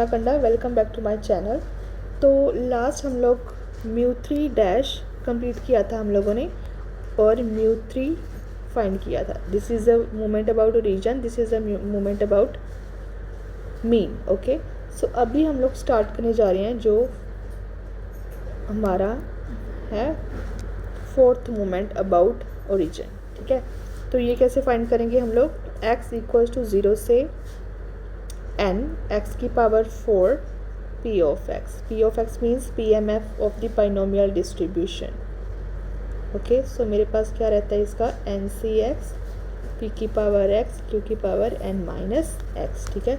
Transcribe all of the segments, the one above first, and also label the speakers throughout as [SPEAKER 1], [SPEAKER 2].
[SPEAKER 1] Kanda, welcome back to my channel. तो last हम लोग μ3 डैश कंप्लीट किया था हम लोगों ने और μ3 फाइंड किया था। This is a moment about origin, this is a moment about mean. Okay, so अभी हम लोग स्टार्ट करने जा रहे हैं जो हमारा है फोर्थ मोमेंट अबाउट ओरिजिन। ठीक है, तो ये कैसे फाइंड करेंगे हम लोग? x इक्वल्स टू 0 से n x की power 4 p of x means PMF of the binomial distribution. Okay, so मेरे पास क्या रहता है इसका NCx p की पावर x q की पावर n माइनस x। ठीक है,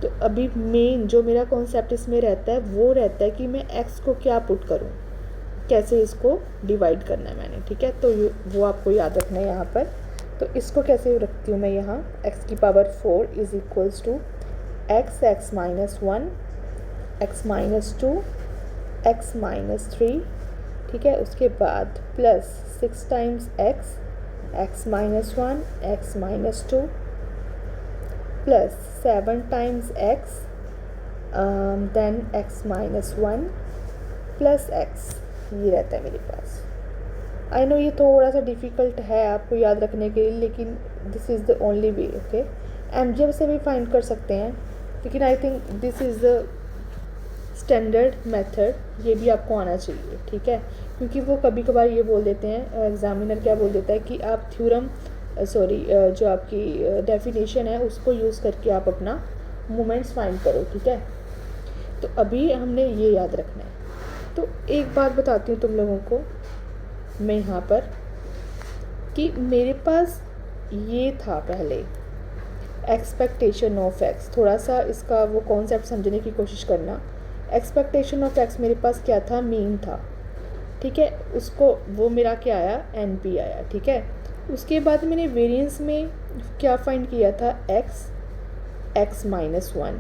[SPEAKER 1] तो अभी मेन जो मेरा कॉन्सेप्ट इसमें रहता है वो रहता है कि मैं x को क्या पुट करूँ, कैसे इसको डिवाइड करना है मैंने। ठीक है, तो वो आपको याद रखना है यहाँ पर। तो इसको कैसे रखती हूँ मैं यहाँ, x की power 4 is equals to x minus 1 x minus 2 x minus 3। ठीक है, उसके बाद plus 6 times x minus 1 x minus 2 plus 7 times x then x minus 1 plus x। ये रहता है मेरे पास। आई नो ये थोड़ा सा डिफ़िकल्ट है आपको याद रखने के लिए, लेकिन this is the only way. Okay, MGM से भी फाइंड कर सकते हैं, लेकिन I think this is the standard method. ये भी आपको आना चाहिए। ठीक है, क्योंकि वो कभी कभार ये बोल देते हैं, एग्जामिनर क्या बोल देता है कि आप थ्योरम जो आपकी डेफिनेशन है उसको यूज़ करके आप अपना मोमेंट्स फाइंड करो। ठीक है, तो अभी हमने ये याद रखना है। तो एक बात बताती हूँ तुम लोगों को मैं यहाँ पर कि मेरे पास ये था पहले एक्सपेक्टेशन ऑफ एक्स। थोड़ा सा इसका वो कॉन्सेप्ट समझने की कोशिश करना। एक्सपेक्टेशन ऑफ एक्स मेरे पास क्या था, मीन था। ठीक है, उसको वो मेरा क्या आया, NP आया। ठीक है, उसके बाद मैंने वेरिएंस में क्या फाइंड किया था, x माइनस 1।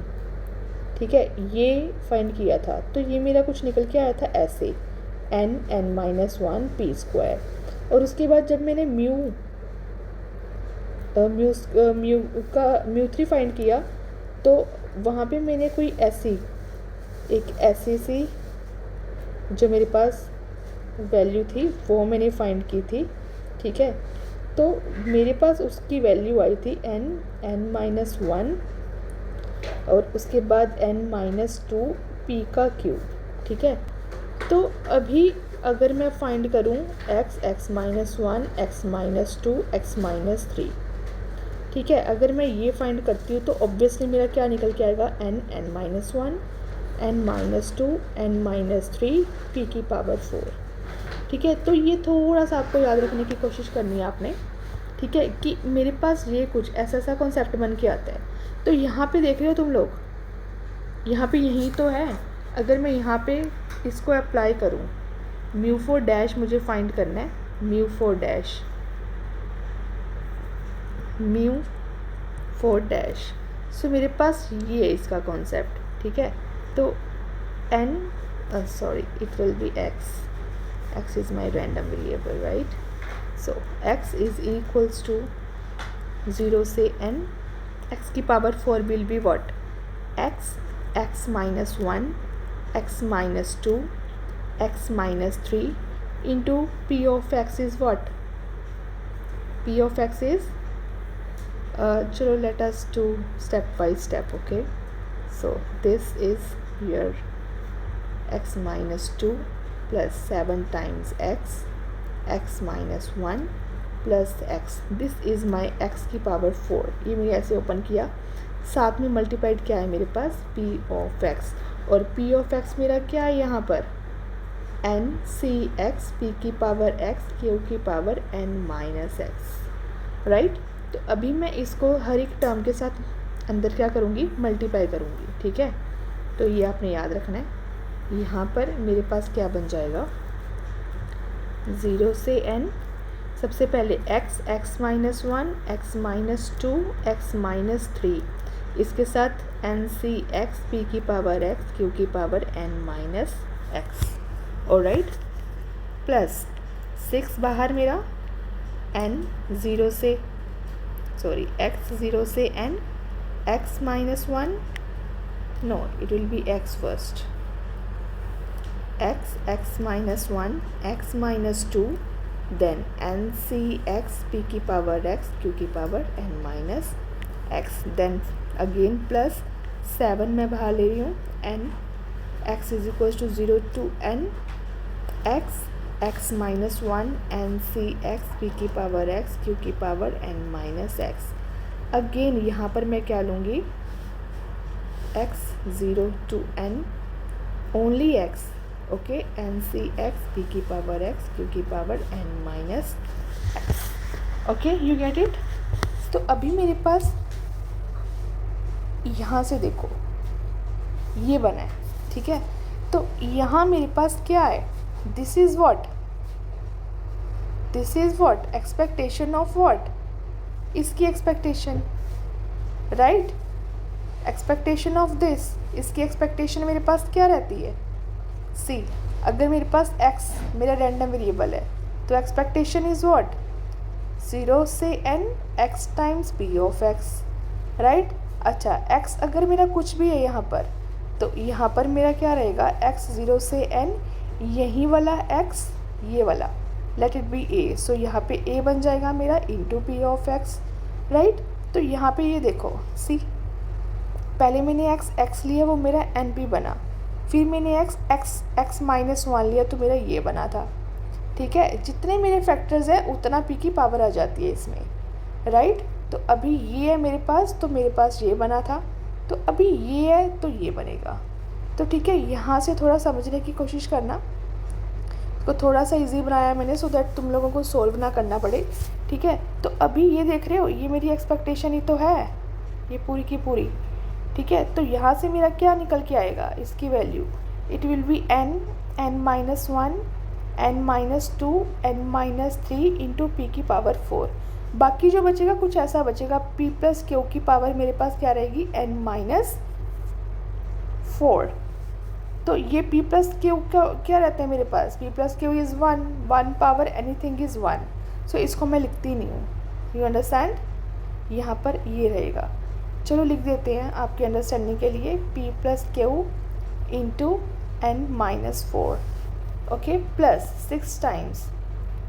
[SPEAKER 1] ठीक है, ये फाइंड किया था, तो ये मेरा कुछ निकल के आया था ऐसे n माइनस 1 p स्क्वायर। और उसके बाद जब मैंने μ3 फाइंड किया तो वहाँ पे मैंने कोई ऐसी सी जो मेरे पास वैल्यू थी वो मैंने फाइंड की थी। ठीक है, तो मेरे पास उसकी वैल्यू आई थी n माइनस 1 और उसके बाद n माइनस 2 p का क्यूब। ठीक है, तो अभी अगर मैं फाइंड करूं x minus 1 x minus 2 x minus 3। ठीक है, अगर मैं ये फाइंड करती हूँ तो ऑब्वियसली मेरा क्या निकल के आएगा, n minus 1 n minus 2 n minus 3 p की पावर 4। ठीक है, तो ये थोड़ा सा आपको याद रखने की कोशिश करनी है आपने। ठीक है, कि मेरे पास ये कुछ ऐसा कॉन्सेप्ट बन के आता है। तो यहाँ पे देख रहे हो तुम लोग, यहाँ पे यही तो है। अगर मैं यहाँ पे इसको अप्लाई करूँ, μ4 डैश मुझे फाइंड करना है, μ4 डैश। सो मेरे पास ये है इसका कॉन्सेप्ट। ठीक है, तो it will be x is my random variable, right. So x is equals to 0 से n x की power 4 will be what, x minus 1 x minus 2 x minus 3 into p of x is what? P of x is chalo, let us do step by step. Okay, so this is your x minus 2 plus 7 times x minus 1 plus x. This is my x की power 4। ये मैंने ऐसे open किया, साथ में multiplied क्या है मेरे पास, p of x। और p of x मेरा क्या है यहाँ पर, NCx p की पावर x q की power n minus x, right. तो अभी मैं इसको हर एक टर्म के साथ अंदर क्या करूँगी, मल्टीप्लाई करूँगी। ठीक है, तो ये आपने याद रखना है। यहाँ पर मेरे पास क्या बन जाएगा, 0 से n, सबसे पहले x minus 1 x minus 2 x minus 3, इसके साथ NCx p की पावर x q की power n minus x। Alright, plus 6 बाहर मेरा x 0 से n x minus 1 No, it will be x first. x minus 1, x minus 2, then ncx p की power x q की power n minus x, then again plus 7 मैं बाहर ले रही हूँ, n x is equals to 0 to n x minus 1 ncx p की power x q की power n minus x. Again यहाँ पर मैं क्या लूँगी, x 0 to n only x, okay, ncx p की पावर x q की power n minus x. Okay, you get it. तो अभी मेरे पास यहाँ से देखो ये बना है, ठीक है. तो यहाँ मेरे पास क्या है, this is what, this is what, expectation of what, इसकी expectation, right, expectation of this, इसकी एक्सपेक्टेशन मेरे पास क्या रहती है, सी. अगर मेरे पास x मेरा रैंडम वेरिएबल है तो एक्सपेक्टेशन इज़ व्हाट, 0 से n x times p of x, right. अच्छा, x अगर मेरा कुछ भी है यहाँ पर, तो यहाँ पर मेरा क्या रहेगा, x 0 से n, यही वाला x, ये वाला, लेट इट बी a. सो यहाँ पे a बन जाएगा मेरा into p of x, right. तो यहाँ पे ये देखो, सी, पहले मैंने x लिया, वो मेरा np बना, फिर मैंने x माइनस 1 लिया तो मेरा ये बना था, ठीक है. जितने मेरे फैक्टर्स हैं उतना p की पावर आ जाती है इसमें, राइट. तो अभी ये है मेरे पास, तो मेरे पास ये बना था, तो अभी ये है तो ये बनेगा. तो ठीक है, यहाँ से थोड़ा समझने की कोशिश करना, तो थोड़ा सा इजी बनाया मैंने सो दैट तुम लोगों को सोल्व ना करना पड़े, ठीक है. तो अभी ये देख रहे हो, ये मेरी एक्सपेक्टेशन ही तो है, ये पूरी की पूरी, ठीक है. तो यहाँ से मेरा क्या निकल के आएगा, इसकी value, it will B n minus 1 n minus 2 n minus 3 into P की पावर 4. बाकी जो बचेगा कुछ ऐसा बचेगा, p प्लस क्यू की पावर मेरे पास क्या रहेगी, n माइनस 4. तो ये p प्लस क्यू क्या रहता है मेरे पास, p plus Q is 1 power anything is 1. सो इसको मैं लिखती नहीं हूँ, यू अंडरस्टैंड. यहाँ पर ये रहेगा, चलो लिख देते हैं आपके अंडरस्टैंडिंग के लिए, p plus Q into n minus 4, okay, plus 6 times,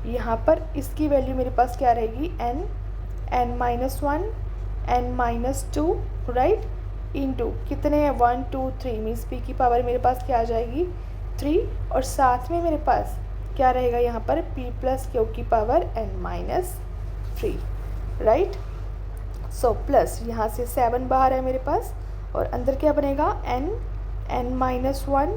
[SPEAKER 1] यहाँ पर इसकी वैल्यू मेरे पास क्या रहेगी, n minus 1 n minus 2, right, into कितने हैं, 1 2 3, मीन्स p की पावर मेरे पास क्या आ जाएगी, 3, और साथ में मेरे पास क्या रहेगा यहाँ पर, p प्लस क्यू की power n minus 3, right. So plus यहाँ से 7 बाहर है मेरे पास, और अंदर क्या बनेगा, n माइनस 1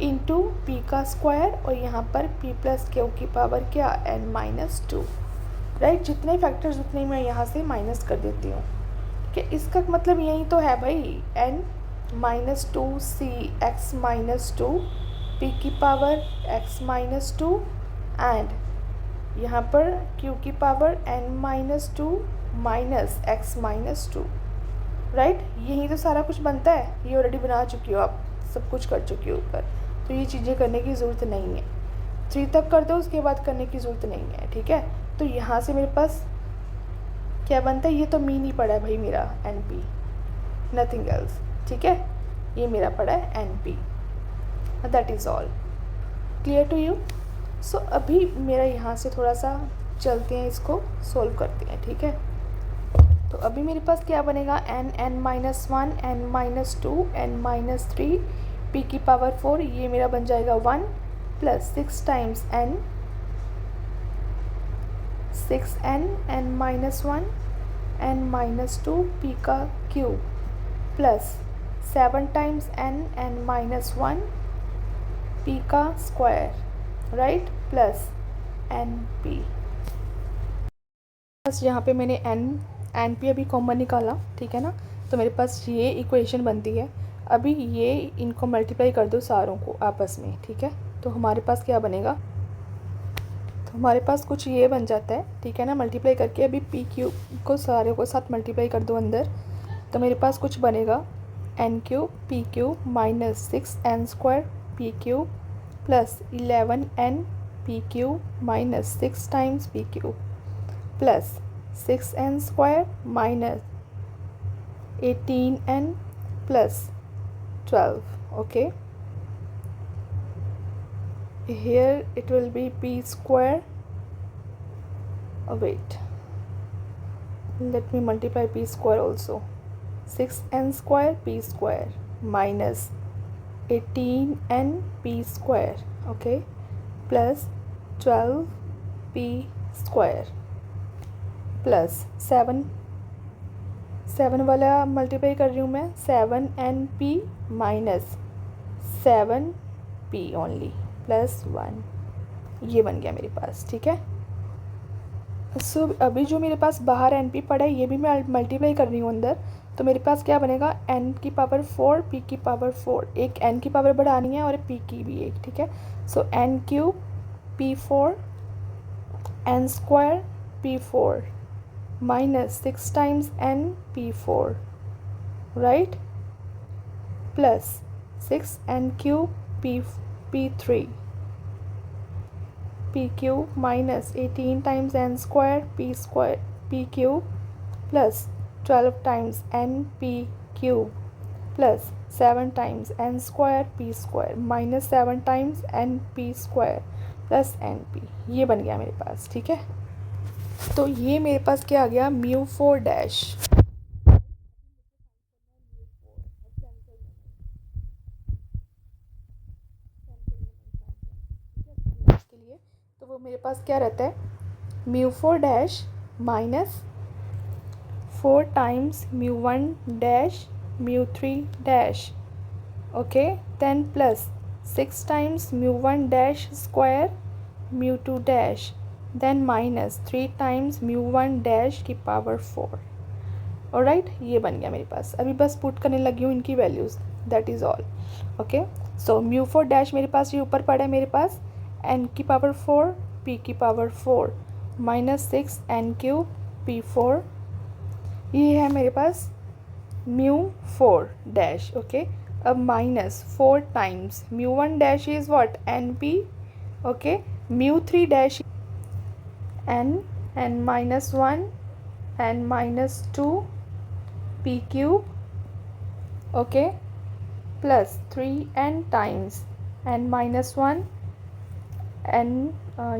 [SPEAKER 1] इंटू पी का स्क्वायर, और यहाँ पर p प्लस क्यू की पावर क्या, n माइनस 2, राइट. जितने फैक्टर्स उतने मैं यहाँ से माइनस कर देती हूँ, कि इसका मतलब यही तो है भाई, n माइनस 2 सी एक्स माइनस 2 पी की पावर x माइनस 2 एंड यहाँ पर q की power n minus 2 minus x minus 2, right. यही तो सारा कुछ बनता है, ये ऑलरेडी बना चुकी हो आप, सब कुछ कर चुकी हो ऊपर, तो ये चीज़ें करने की ज़रूरत नहीं है. 3 तक कर दो, उसके बाद करने की ज़रूरत नहीं है, ठीक है. तो यहाँ से मेरे पास क्या बनता है, ये तो मीन ही पड़ा है भाई मेरा, एन पी, नथिंग एल्स, ठीक है. ये मेरा पड़ा है n p, that is all. Clear to you. So अभी मेरा यहाँ से थोड़ा सा चलते हैं, इसको सोल्व करते हैं, ठीक है. तो अभी मेरे पास क्या बनेगा, n minus 1 n minus 2 n minus 3 p की पावर 4, ये मेरा बन जाएगा 1 plus 6 times n 6n n minus 1 n minus 2 p का cube plus 7 times n minus 1 p का स्क्वायर, राइट, प्लस np. बस यहाँ पे मैंने एन पी अभी कॉमन निकाला, ठीक है ना. तो मेरे पास ये इक्वेशन बनती है. अभी ये इनको मल्टीप्लाई कर दो सारों को आपस में, ठीक है. तो हमारे पास क्या बनेगा, तो हमारे पास कुछ ये बन जाता है, ठीक है ना. मल्टीप्लाई करके अभी पी क्यू को सारे को साथ मल्टीप्लाई कर दो अंदर, तो मेरे पास कुछ बनेगा N Q P Q minus 6n square P Q plus 11n P Q minus 6 times P Q plus 6n square minus 18n plus 12. Okay, here it will be p square. Wait, let me multiply p square also. 6n square p square minus 18n p square, okay, plus 12p square plus 7 वाला multiply कर रही हूँ मैं, 7np minus 7p only plus 1, ये बन गया मेरे पास, ठीक है। सो अभी जो मेरे पास बाहर np पड़ा है ये भी मैं मल्टीप्लाई कर रही हूँ अंदर, तो मेरे पास क्या बनेगा, n की पावर 4 p की पावर 4, एक n की पावर बढ़ानी है और p की भी एक, ठीक है। सो n cube p4 n square p4 minus 6 times n p4, right, plus 6 n cube p3 p cube minus 18 times n square p cube plus 12 times n p cube plus 7 times n square p square minus 7 times n p square plus n p, ये बन गया मेरे पास, ठीक है। तो ये मेरे पास क्या आ गया, μ4 डैश। के लिए तो वो मेरे पास क्या रहता है, μ4 dash minus 4 times μ1 dash μ3 dash, okay, then plus 6 times μ1 dash square μ2 dash, then minus 3 times μ1 dash की पावर 4, ऑलराइट, ये बन गया मेरे पास। अभी बस पुट करने लगी हूँ इनकी values, that is all, okay. So μ4 dash मेरे पास ये ऊपर पड़ा है मेरे पास, n की पावर 4 p की power 4 minus 6 n cube p4, ये है मेरे पास μ4 डैश, ओके। अब minus 4 times μ1 dash is what, np, okay, μ3 dash n minus 1 n minus 2 p cube, okay, plus 3n times n minus 1 n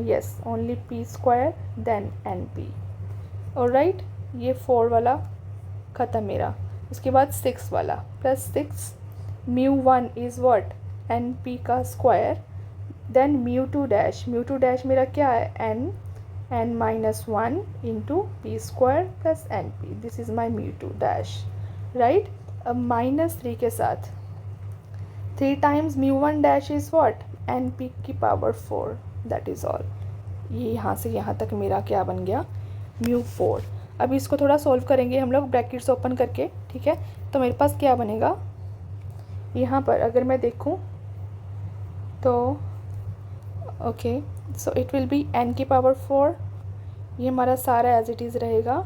[SPEAKER 1] yes only p square then np, alright, ये 4 वाला ख़त्म मेरा। उसके बाद 6 वाला प्लस 6 μ1 इज़ व्हाट, np का square, then μ2 dash मेरा क्या है, n minus 1 into p square plus np, this is my μ2 dash, right। अब माइनस 3 के साथ 3 times μ1 dash is what, np की पावर 4, that is all। ये यहाँ से यहाँ तक मेरा क्या बन गया, μ4। अब इसको थोड़ा सॉल्व करेंगे हम लोग ब्रैकेट्स ओपन करके, ठीक है। तो मेरे पास क्या बनेगा, यहाँ पर अगर मैं देखूँ तो okay, so it will B n की पावर 4, ये हमारा सारा एज इट इज़ रहेगा।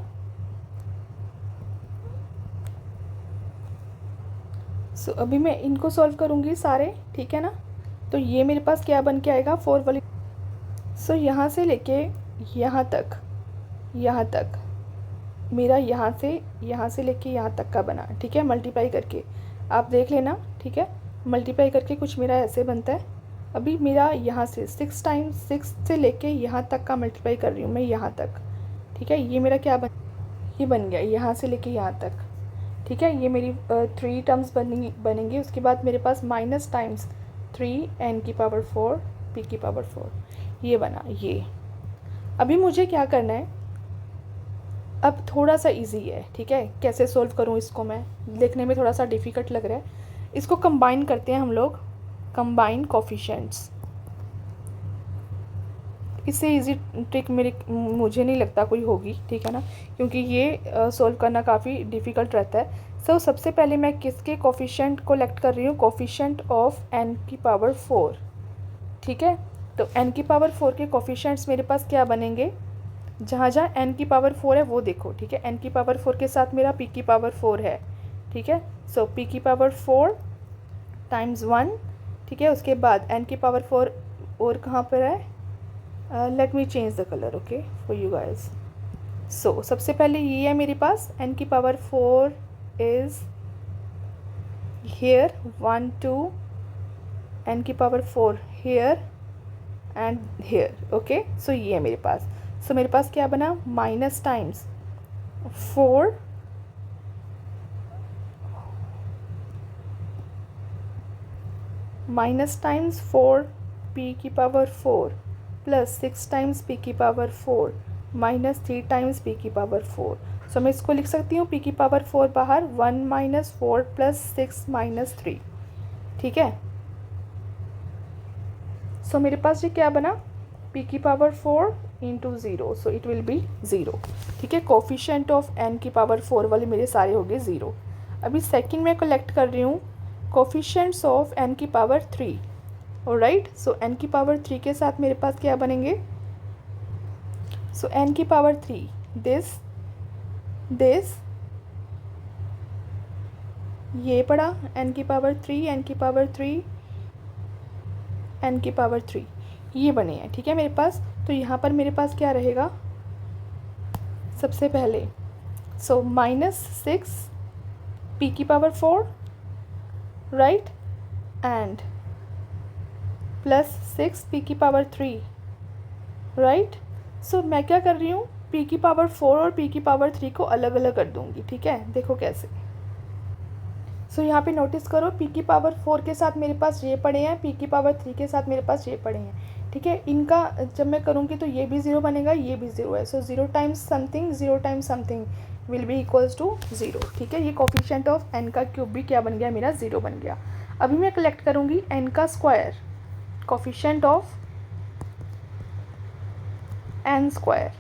[SPEAKER 1] सो अभी मैं इनको सॉल्व करूँगी सारे, ठीक है ना। तो ये मेरे पास क्या बन के आएगा, 4 वाली। सो यहाँ से लेके यहाँ तक मेरा यहाँ से लेके यहाँ तक का बना, ठीक है, मल्टीप्लाई करके आप देख लेना, ठीक है। मल्टीप्लाई करके कुछ मेरा ऐसे बनता है। अभी मेरा यहाँ से 6 टाइम्स 6 से लेके यहाँ तक का मल्टीप्लाई कर रही हूँ मैं, यहाँ तक, ठीक है। ये मेरा क्या ये बन गया यहाँ से लेके यहाँ तक, ठीक है। ये मेरी 3 टर्म्स बनेंगी। उसके बाद मेरे पास माइनस टाइम्स 3 n की पावर 4 p की पावर 4, ये बना ये। अभी मुझे क्या करना है, अब थोड़ा सा इजी है, ठीक है। कैसे सोल्व करूँ इसको, मैं देखने में थोड़ा सा डिफ़िकल्ट लग रहा है। इसको कंबाइन करते हैं हम लोग, कंबाइन कोफिशिएंट्स। इससे इजी ट्रिक मुझे नहीं लगता कोई होगी, ठीक है ना, क्योंकि ये सोल्व करना काफ़ी डिफ़िकल्ट रहता है। सो सबसे पहले मैं किसके कोफिशिएंट को लेक्ट कर रही हूँ, कोफिशिएंट ऑफ n की पावर 4, ठीक है। तो n की पावर 4 के कोफिशिएंट्स मेरे पास क्या बनेंगे, जहाँ n की पावर 4 है वो देखो, ठीक है। n की पावर 4 के साथ मेरा p की पावर 4 है, ठीक है। सो p की पावर 4 टाइम्स 1, ठीक है। उसके बाद n की पावर 4 और कहाँ पर है, let me change the colour, okay, for you guys. So सबसे पहले ये है मेरे पास n की पावर 4 इज़ here 1 2 n की power 4 here and here. Okay, so ये है मेरे पास. सो मेरे पास क्या बना, minus times 4 minus times 4 p की पावर 4 प्लस 6 टाइम्स p की पावर 4 माइनस 3 टाइम्स p की पावर 4. सो मैं इसको लिख सकती हूँ p की पावर 4 बाहर 1 माइनस 4 प्लस 6 माइनस 3. ठीक है. सो मेरे पास ये क्या बना, p की power 4 into 0, so it will B 0. ठीक है. कोफिशिएंट ऑफ n की पावर 4 वाले मेरे सारे हो गए 0. अभी सेकंड में कलेक्ट कर रही हूँ कोफिशिएंट्स ऑफ n की पावर 3. ऑलराइट, सो n की पावर 3 के साथ मेरे पास क्या बनेंगे, सो n की पावर 3 दिस ये पड़ा n की पावर 3 n की पावर 3 n की पावर 3 ये बने हैं. ठीक है मेरे पास. तो यहाँ पर मेरे पास क्या रहेगा, सबसे पहले सो माइनस 6 p की power 4 right and plus 6 p की पावर 3 राइट. सो मैं क्या कर रही हूँ, p की पावर 4 और p की पावर 3 को अलग अलग कर दूँगी. ठीक है, देखो कैसे. सो यहाँ पे नोटिस करो, p की पावर 4 के साथ मेरे पास ये पड़े हैं, p की पावर 3 के साथ मेरे पास ये पड़े हैं. ठीक है. इनका जब मैं करूँगी तो ये भी 0 बनेगा, ये भी 0 है. So 0 times something will be equals to 0. ठीक है. ये कोफिशिएंट ऑफ n का क्यूब भी क्या बन गया, मेरा 0 बन गया. अभी मैं कलेक्ट करूँगी n का square, coefficient of n square.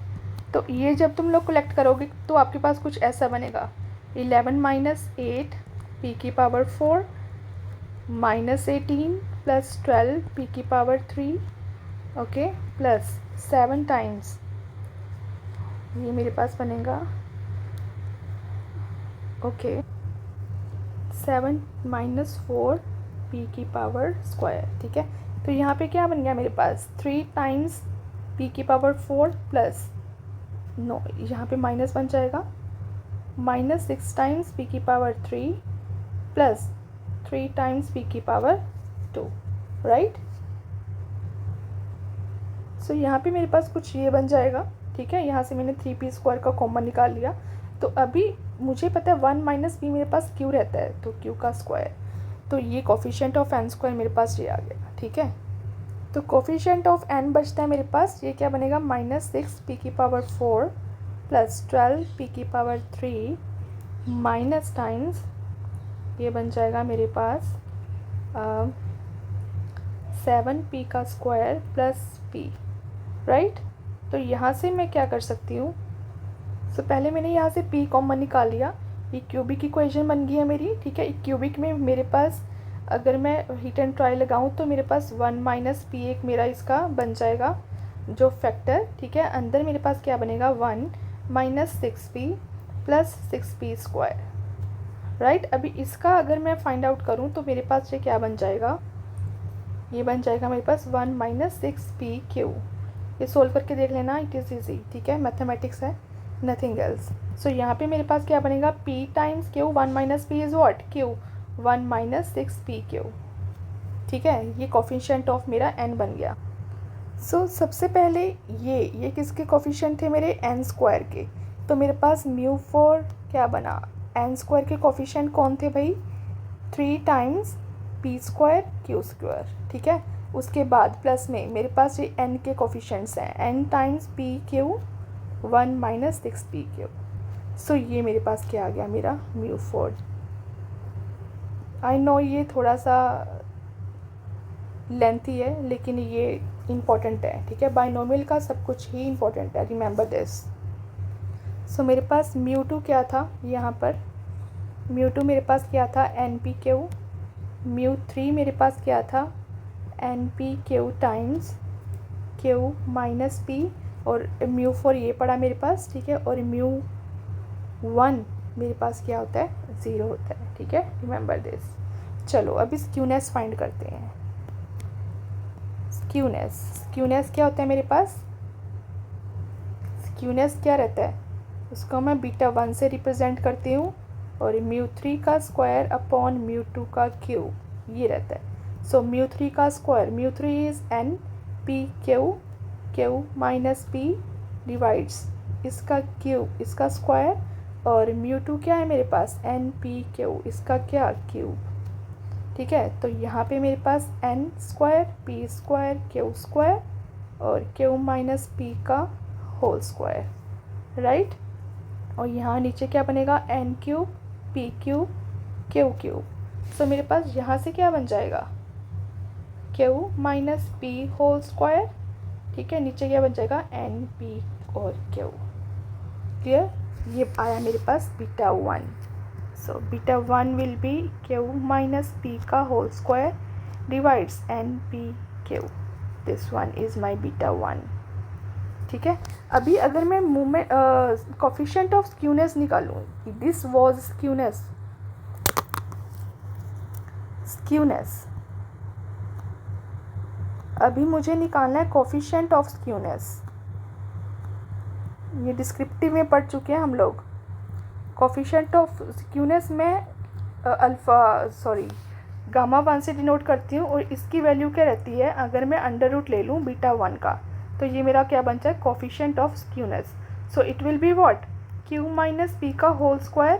[SPEAKER 1] तो ये जब तुम लोग कलेक्ट करोगे तो आपके पास कुछ ऐसा बनेगा, 11 माइनस 8 p की पावर 4 माइनस 18 प्लस 12 p की पावर 3 ओके प्लस 7 टाइम्स ये मेरे पास बनेगा ओके 7 माइनस 4 p की पावर स्क्वायर. ठीक है. तो यहाँ पे क्या बन गया मेरे पास, 3 टाइम्स p की पावर 4 प्लस नो यहाँ पे माइनस बन जाएगा, माइनस 6 टाइम्स p की पावर 3 प्लस 3 टाइम्स p की पावर 2 राइट. सो यहाँ पे मेरे पास कुछ ये बन जाएगा. ठीक है. यहाँ से मैंने 3p स्क्वायर का कॉमन निकाल लिया. तो अभी मुझे पता है 1 माइनस p मेरे पास q रहता है, तो q का स्क्वायर. तो ये कोफिशिएंट ऑफ n स्क्वायर मेरे पास ये आ गया. ठीक है. तो कोफिशिएंट ऑफ n बचता है मेरे पास, ये क्या बनेगा, माइनस 6 p की पावर 4 प्लस 12 p की पावर 3 माइनस टाइम्स ये बन जाएगा मेरे पास 7p का स्क्वायर प्लस p राइट. तो यहाँ से मैं क्या कर सकती हूँ, सो पहले मैंने यहाँ से p कॉमन निकाल लिया, ये क्यूबिक इक्वेशन बन गई है मेरी. ठीक है. क्यूबिक में मेरे पास अगर मैं हीट एंड ट्राई लगाऊँ तो मेरे पास 1 माइनस पी एक मेरा इसका बन जाएगा जो फैक्टर. ठीक है. अंदर मेरे पास क्या बनेगा, 1 minus 6p plus 6p square right. अभी इसका अगर मैं फाइंड आउट करूँ तो मेरे पास ये क्या बन जाएगा, ये बन जाएगा मेरे पास 1 माइनस 6p क्यू. ये सोल्व करके देख लेना, इट इज़ ईजी. ठीक है. मैथमेटिक्स है, नथिंग एल्स. सो यहाँ पे मेरे पास क्या बनेगा, p times Q, 1 minus p is what, Q, 1 minus 6p Q. ठीक है. ये कोफिशिएंट ऑफ मेरा n बन गया. सो सबसे पहले ये किसके कोफिशिएंट थे, मेरे n स्क्वायर के. तो मेरे पास म्यू फॉर क्या बना, n स्क्वायर के कोफिशिएंट कौन थे भाई, 3 times p square q square. ठीक है. उसके बाद प्लस में मेरे पास ये n के कोफिशिएंट्स हैं, n times p q 1 minus 6p q. So ये मेरे पास क्या आ गया, मेरा म्यू फॉर. आई नो ये थोड़ा सा लेंथी है लेकिन ये इम्पॉर्टेंट है. ठीक है. बाइनोमियल का सब कुछ ही इम्पॉर्टेंट है, रिमेंबर दिस. सो मेरे पास म्यू टू क्या था, यहाँ पर म्यू टू मेरे पास क्या था, N P Q. Mu three मेरे पास क्या था, N P Q times Q minus P. और म्यू फोर ये पड़ा मेरे पास. ठीक है. और म्यू वन मेरे पास क्या होता है, 0 होता है. ठीक है. Remember this. चलो अब इस क्यूनेस फाइंड करते हैं. क्यूनेस क्या होता है मेरे पास, क्यूनेस क्या रहता है, उसको मैं बीटा 1 से रिप्रेजेंट करती हूँ और μ3 का स्क्वायर अपॉन μ2 का क्यूब ये रहता है। सो μ3 का square, μ3 is n P Q minus p divides इसका क्यूब इसका स्क्वायर, और μ2 क्या है मेरे पास एन पी क्यू इसका क्या क्यूब। ठीक है, तो यहाँ पे मेरे पास n square p square q square और क्यू माइनस पी का होल स्क्वायर, राइट। और यहाँ नीचे क्या बनेगा n cube p cube q cube. So मेरे पास यहाँ से क्या बन जाएगा Q minus p whole square. ठीक है, नीचे क्या बन जाएगा एन पी और क्यू। क्लियर, ये आया मेरे पास beta 1। So beta 1 will be q minus p का whole square divides N P Q. This one is my beta 1। ठीक है, अभी अगर मैं मूवमेंट कोफिशिएंट ऑफ स्क्यूनेस निकालूँ, दिस वाज स्क्यूनेस, अभी मुझे निकालना है कोफिशिएंट ऑफ स्क्यूनेस। ये डिस्क्रिप्टिव में पढ़ चुके हैं हम लोग। कोफिशिएंट ऑफ स्क्यूनेस में गामा 1 से डिनोट करती हूँ, और इसकी वैल्यू क्या रहती है, अगर मैं अंडर रूट ले लूँ बीटा 1 का, तो ये मेरा क्या बन जाए coefficient of skewness. So it will be what q minus p का whole square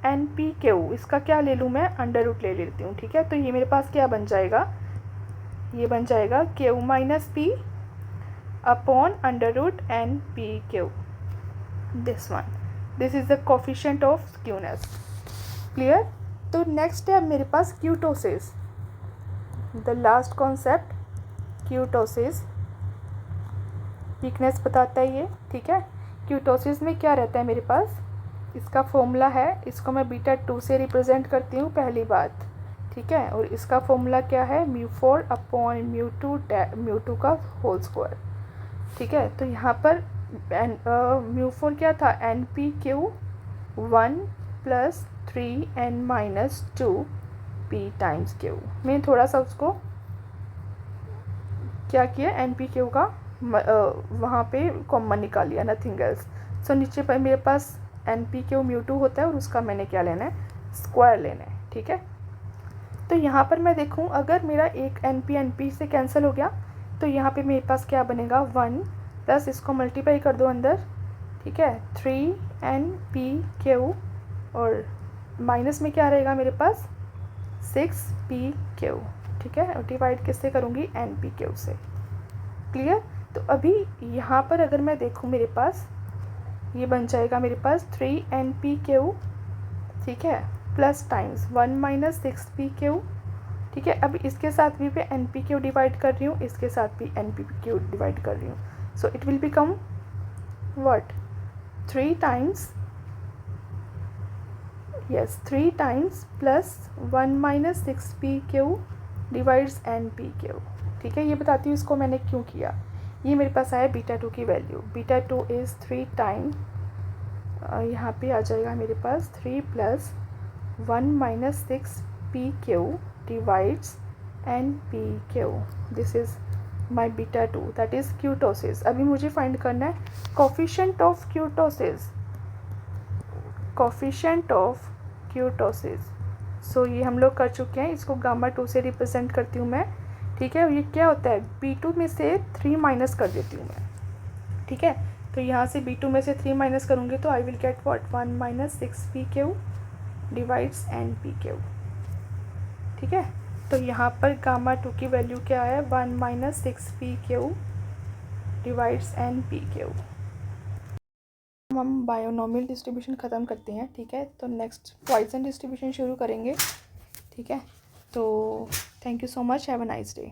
[SPEAKER 1] n P q, इसका क्या ले लूँ मैं अंडर रूट ले लेती हूँ। ठीक है, तो ये मेरे पास क्या बन जाएगा, ये बन जाएगा Q minus P upon under root N P Q. This one, this is the coefficient of skewness. Clear. तो नेक्स्ट है मेरे पास kurtosis, the last concept kurtosis. Weakness बताता है ये। ठीक है, क्यूटोसिस में क्या रहता है मेरे पास, इसका फॉर्मूला है, इसको मैं बीटा 2 से रिप्रेजेंट करती हूँ पहली बात। ठीक है, और इसका फॉर्मूला क्या है μ4 अपॉन μ2 का होल स्क्वायर। ठीक है, तो यहाँ पर μ4 क्या था N P Q 1 plus 3n minus 2 P times Q. मैं थोड़ा सा उसको क्या किया एन पी क्यू का वहाँ पे कॉमन निकाल लिया, नथिंग एल्स। सो नीचे पर मेरे पास एन पी क्यू μ2 होता है और उसका मैंने क्या लेना है स्क्वायर लेना है। ठीक है, तो यहाँ पर मैं देखूँ अगर मेरा एक एन पी से कैंसिल हो गया, तो यहाँ पे मेरे पास क्या बनेगा 1 प्लस इसको मल्टीप्लाई कर दो अंदर। ठीक है, 3n पी क्यू और माइनस में क्या रहेगा मेरे पास 6p क्यू। ठीक है, और डिवाइड किससे करूँगी एन पी क्यू से। क्लियर। तो अभी यहाँ पर अगर मैं देखूँ मेरे पास ये बन जाएगा मेरे पास 3n पी क्यू। ठीक है, plus times 1 minus 6p Q. ठीक है, अब इसके साथ भी मैं एन पी क्यू डिवाइड कर रही हूँ, इसके साथ भी एन पी क्यू डिवाइड कर रही हूँ। So it will become what 3 times, yes 3 times plus 1 minus 6p Q divides N P Q. ठीक है, ये बताती हूँ इसको मैंने क्यों किया। ये मेरे पास आया बीटा 2 की वैल्यू, बीटा 2 इज़ 3 टाइम, यहाँ पे आ जाएगा मेरे पास 3 plus 1 minus 6p Q divides N P Q. This is my beta 2, that is kurtosis. अभी मुझे फाइंड करना है coefficient of kurtosis, coefficient of kurtosis. So ये हम लोग कर चुके हैं, इसको गामा 2 से रिप्रेजेंट करती हूँ मैं। ठीक है, ये क्या होता है B2 में से 3 माइनस कर देती हूँ मैं। ठीक है, तो यहाँ से B2 में से 3 माइनस करूँगी तो I will get what 1 minus 6p Q divides N P Q. ठीक है, तो यहाँ पर गामा 2 की वैल्यू क्या है 1 minus 6p Q divides N P Q. हम बायोनॉमियल डिस्ट्रीब्यूशन ख़त्म करते हैं। ठीक है, तो नेक्स्ट पॉइसन डिस्ट्रीब्यूशन शुरू करेंगे। ठीक है, तो thank you so much, have a nice day.